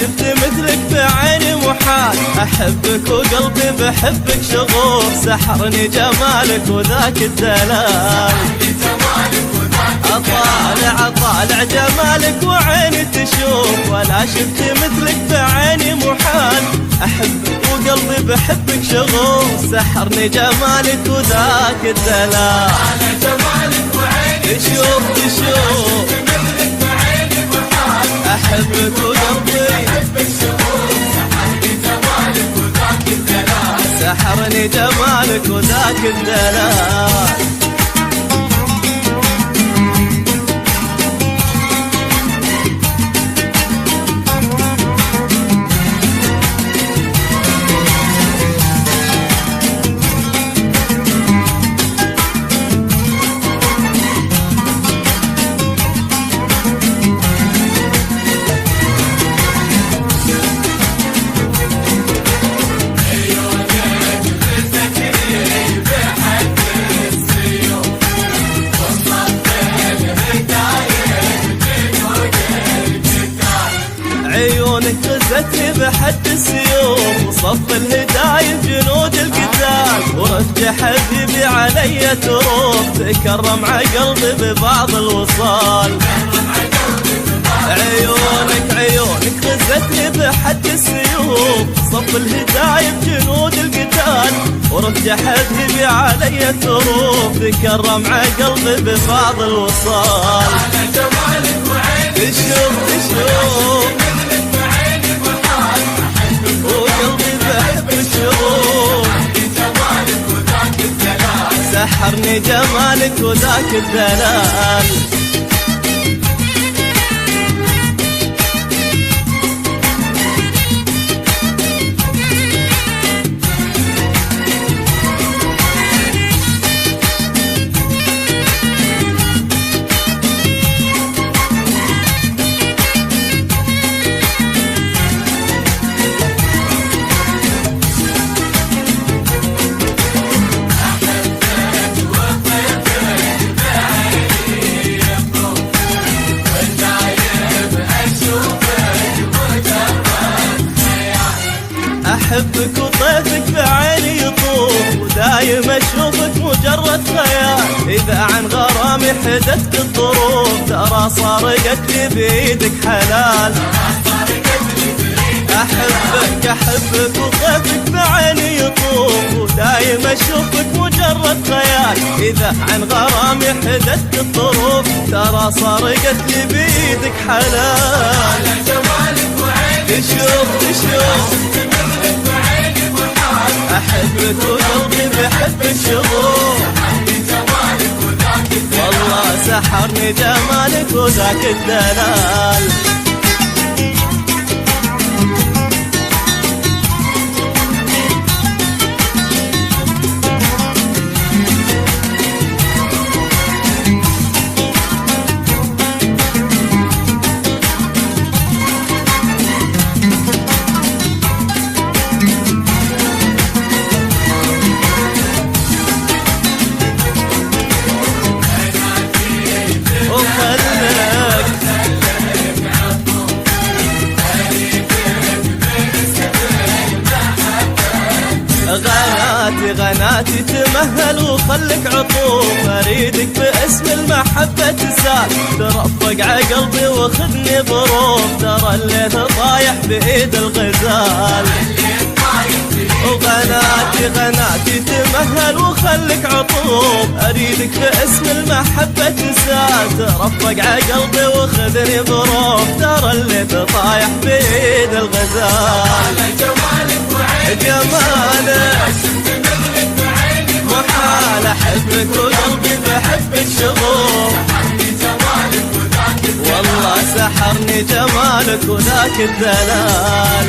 شفت مثلك بعيني محال، أحبك وقلبي بحبك شغوف، سحرني جمالك وذاك الدلال. أطالع جمالك وعيني تشوف، ولا شفت مثلك بعيني محال، أحبك وقلبي بحبك شغوف، سحرني جمالك وذاك الدلال. تشوف أحبك وقلبي سحرني جمالك وذاك الدلال. عيونك غزتني بحد السيوف، وصف الهدايا جنود القتال، ورجع حبيبي علي تروف، تكرم عقلبي ببعض الوصال. عيونك غزتني بحد السيوف، صف الهدايا بجنود القتال، ورجع حبيبي علي تروف، تكرم عقلبي ببعض الوصال. تشوف وقلبي بحب الشغوف، سحرني جمالك وذاك الدلال. أحبك وطيفك بعيني يطوف، ودايم أشوفك مجرد خيال، إذا عن غرامي حدثت الظروف، ترى صار قتلي بيدك حلال. أحبك وطيفك بعيني يطوف، ودايم أشوفك مجرد خيال، إذا عن غرامي حدثت الظروف، ترى صار قتلي بيدك حلال. تشوف أحبك وقلبي بحب الشغوف، والله سحرني جمالك وذاك الدلال. غناتي تمهل وخلك عطوف، اريدك باسم المحبة تسال، ترفق عقلبي وخذني بروف، ترى الليل طايح بايد الغزال. غناتي تمهل وخلك عطوف، اريدك باسم المحبة تسال، ترفق عقلبي وخذني بروف، ترى الليل طايح بايد الغزال. جمالك محال، أحبك وقلبي بحب الشغوف، والله سحرني جمالك وذاك الدلال.